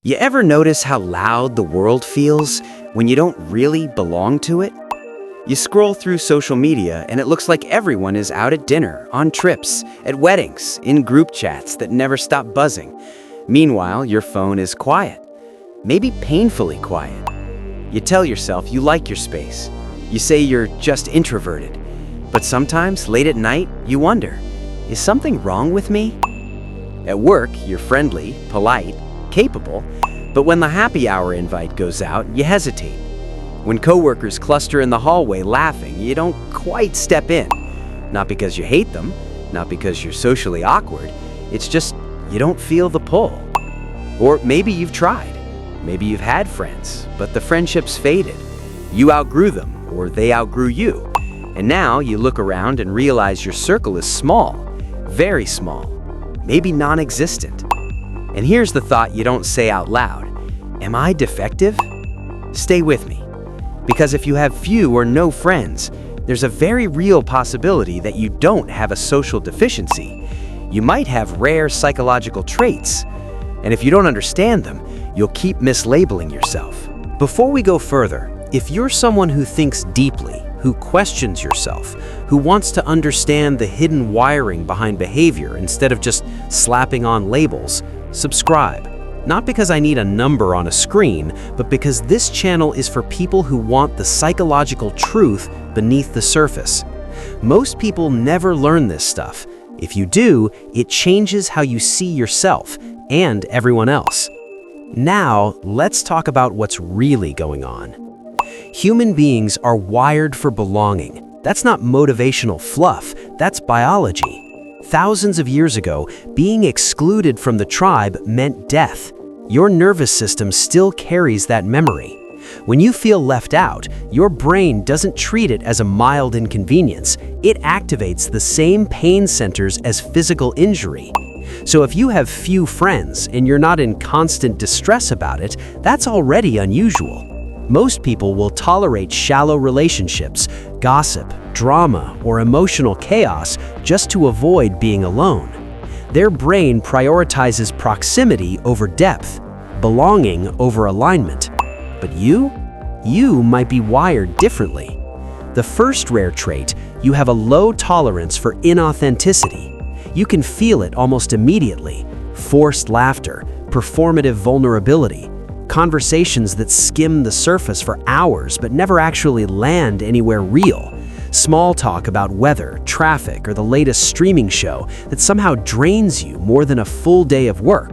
You ever notice how loud the world feels when you don't really belong to it? You scroll through social media and it looks like everyone is out at dinner, on trips, at weddings, in group chats that never stop buzzing. Meanwhile, your phone is quiet, maybe painfully quiet. You tell yourself you like your space. You say you're just introverted. But sometimes, late at night, you wonder, is something wrong with me? At work, you're friendly, polite, capable, but when the happy hour invite goes out, you hesitate. When coworkers cluster in the hallway laughing, you don't quite step in. Not because you hate them, not because you're socially awkward, it's just you don't feel the pull. Or maybe you've tried. Maybe you've had friends, but the friendships faded. You outgrew them, or they outgrew you. And now you look around and realize your circle is small, very small, maybe non-existent. And here's the thought you don't say out loud. Am I defective? Stay with me. Because if you have few or no friends, there's a very real possibility that you don't have a social deficiency. You might have rare psychological traits. And if you don't understand them, you'll keep mislabeling yourself. Before we go further, if you're someone who thinks deeply, who questions yourself, who wants to understand the hidden wiring behind behavior instead of just slapping on labels, subscribe. Not because I need a number on a screen, but because this channel is for people who want the psychological truth beneath the surface. Most people never learn this stuff. If you do, it changes how you see yourself and everyone else. Now, let's talk about what's really going on. Human beings are wired for belonging. That's not motivational fluff, that's biology. Thousands of years ago, being excluded from the tribe meant death. Your nervous system still carries that memory. When you feel left out, your brain doesn't treat it as a mild inconvenience. It activates the same pain centers as physical injury. So if you have few friends and you're not in constant distress about it, that's already unusual. Most people will tolerate shallow relationships, gossip, drama, or emotional chaos just to avoid being alone. Their brain prioritizes proximity over depth, belonging over alignment. But you might be wired differently. The first rare trait, you have a low tolerance for inauthenticity. You can feel it almost immediately. Forced laughter, performative vulnerability, conversations that skim the surface for hours but never actually land anywhere real. Small talk about weather, traffic, or the latest streaming show that somehow drains you more than a full day of work.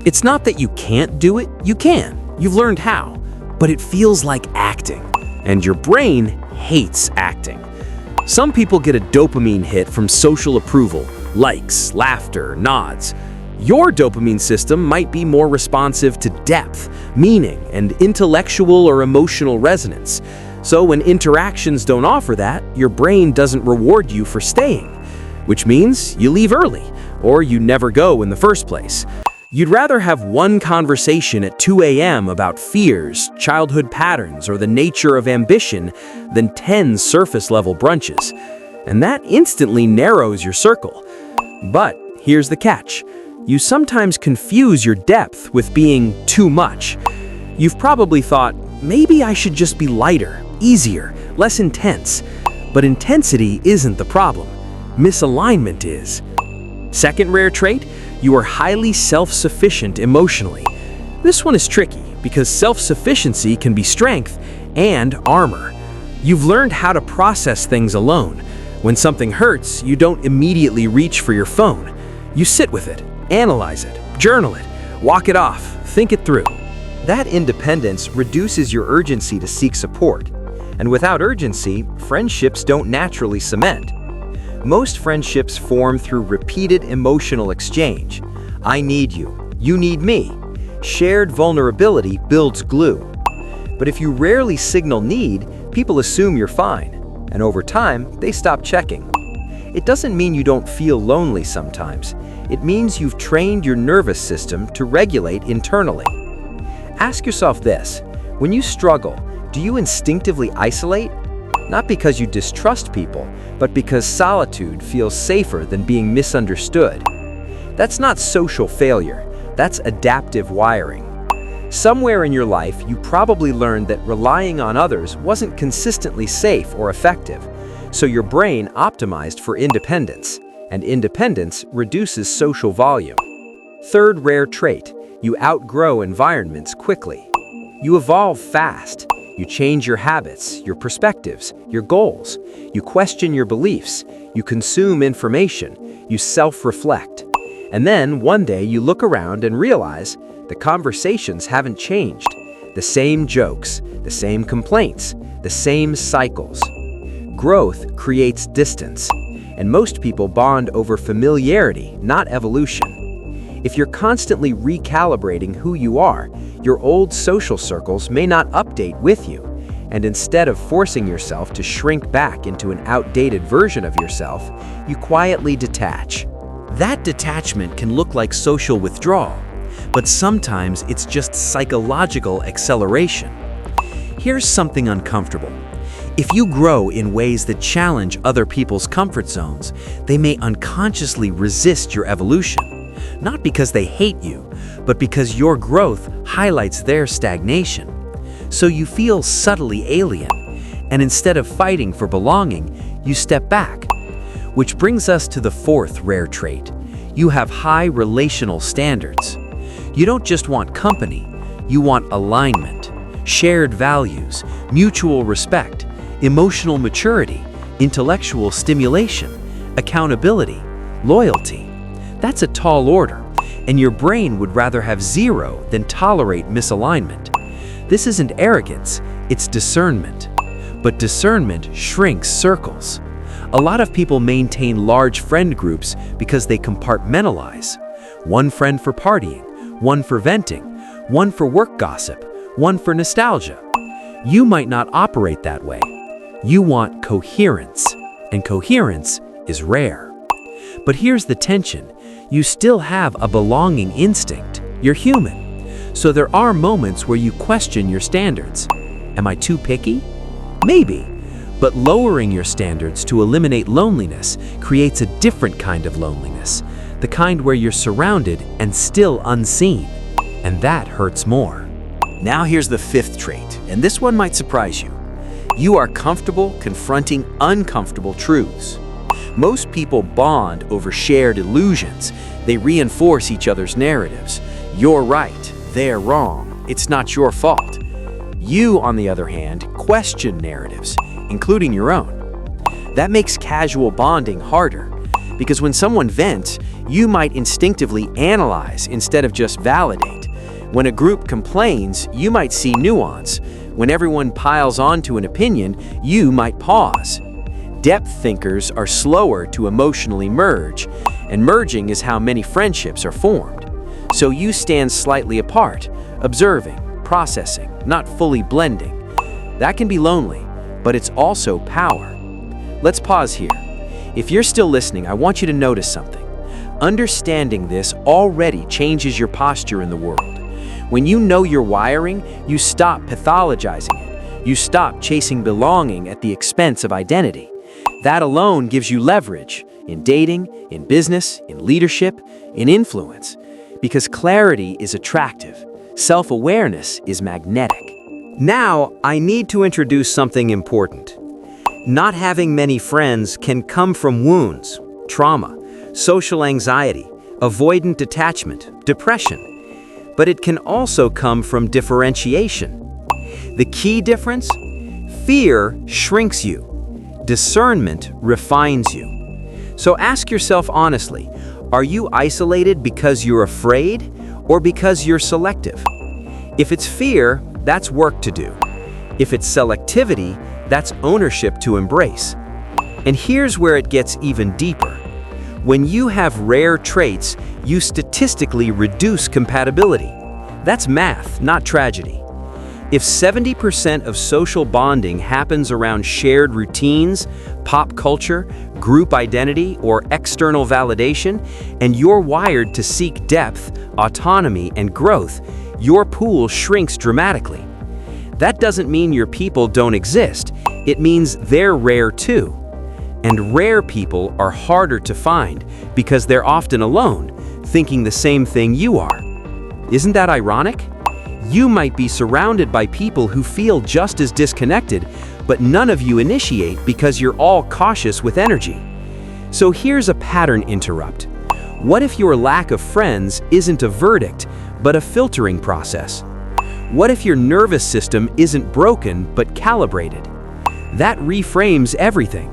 It's not that you can't do it, you can. You've learned how. But it feels like acting. And your brain hates acting. Some people get a dopamine hit from social approval, likes, laughter, nods. Your dopamine system might be more responsive to depth, meaning, and intellectual or emotional resonance. So when interactions don't offer that, your brain doesn't reward you for staying, which means you leave early, or you never go in the first place. You'd rather have one conversation at 2 a.m. about fears, childhood patterns, or the nature of ambition than 10 surface-level brunches. And that instantly narrows your circle. But here's the catch. You sometimes confuse your depth with being too much. You've probably thought, maybe I should just be lighter, easier, less intense. But intensity isn't the problem. Misalignment is. Second rare trait, you are highly self-sufficient emotionally. This one is tricky because self-sufficiency can be strength and armor. You've learned how to process things alone. When something hurts, you don't immediately reach for your phone. You sit with it, analyze it, journal it, walk it off, think it through. That independence reduces your urgency to seek support. And without urgency, friendships don't naturally cement. Most friendships form through repeated emotional exchange. I need you, you need me. Shared vulnerability builds glue. But if you rarely signal need, people assume you're fine. And over time, they stop checking. It doesn't mean you don't feel lonely sometimes. It means you've trained your nervous system to regulate internally. Ask yourself this, when you struggle, do you instinctively isolate? Not because you distrust people, but because solitude feels safer than being misunderstood. That's not social failure, that's adaptive wiring. Somewhere in your life, you probably learned that relying on others wasn't consistently safe or effective, so your brain optimized for independence, and independence reduces social volume. Third rare trait, you outgrow environments quickly. You evolve fast. You change your habits, your perspectives, your goals. You question your beliefs. You consume information. You self-reflect. And then one day you look around and realize the conversations haven't changed. The same jokes, the same complaints, the same cycles. Growth creates distance, and most people bond over familiarity, not evolution. If you're constantly recalibrating who you are, your old social circles may not update with you, and instead of forcing yourself to shrink back into an outdated version of yourself, you quietly detach. That detachment can look like social withdrawal, but sometimes it's just psychological acceleration. Here's something uncomfortable. If you grow in ways that challenge other people's comfort zones, they may unconsciously resist your evolution, not because they hate you, but because your growth highlights their stagnation. So you feel subtly alien, and instead of fighting for belonging, you step back. Which brings us to the fourth rare trait. You have high relational standards. You don't just want company, you want alignment, shared values, mutual respect, emotional maturity, intellectual stimulation, accountability, loyalty. That's a tall order, and your brain would rather have zero than tolerate misalignment. This isn't arrogance, it's discernment. But discernment shrinks circles. A lot of people maintain large friend groups because they compartmentalize. One friend for partying, one for venting, one for work gossip, one for nostalgia. You might not operate that way. You want coherence, and coherence is rare. But here's the tension. You still have a belonging instinct. You're human. So there are moments where you question your standards. Am I too picky? Maybe. But lowering your standards to eliminate loneliness creates a different kind of loneliness, the kind where you're surrounded and still unseen. And that hurts more. Now here's the fifth trait, and this one might surprise you. You are comfortable confronting uncomfortable truths. Most people bond over shared illusions. They reinforce each other's narratives. You're right, they're wrong, it's not your fault. You, on the other hand, question narratives, including your own. That makes casual bonding harder, because when someone vents, you might instinctively analyze instead of just validate. When a group complains, you might see nuance. When everyone piles onto an opinion, you might pause. Depth thinkers are slower to emotionally merge, and merging is how many friendships are formed. So you stand slightly apart, observing, processing, not fully blending. That can be lonely, but it's also power. Let's pause here. If you're still listening, I want you to notice something. Understanding this already changes your posture in the world. When you know your wiring, you stop pathologizing it. You stop chasing belonging at the expense of identity. That alone gives you leverage in dating, in business, in leadership, in influence. Because clarity is attractive. Self-awareness is magnetic. Now, I need to introduce something important. Not having many friends can come from wounds, trauma, social anxiety, avoidant detachment, depression. But it can also come from differentiation. The key difference? Fear shrinks you. Discernment refines you. So ask yourself honestly, are you isolated because you're afraid or because you're selective? If it's fear, that's work to do. If it's selectivity, that's ownership to embrace. And here's where it gets even deeper. When you have rare traits, you statistically reduce compatibility. That's math, not tragedy. If 70% of social bonding happens around shared routines, pop culture, group identity, or external validation, and you're wired to seek depth, autonomy, and growth, your pool shrinks dramatically. That doesn't mean your people don't exist. It means they're rare too. And rare people are harder to find because they're often alone, thinking the same thing you are. Isn't that ironic? You might be surrounded by people who feel just as disconnected, but none of you initiate because you're all cautious with energy. So here's a pattern interrupt. What if your lack of friends isn't a verdict, but a filtering process? What if your nervous system isn't broken, but calibrated? That reframes everything.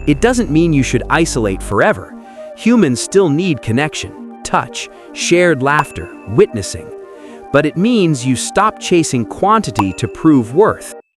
It doesn't mean you should isolate forever. Humans still need connection, touch, shared laughter, witnessing. But it means you stop chasing quantity to prove worth.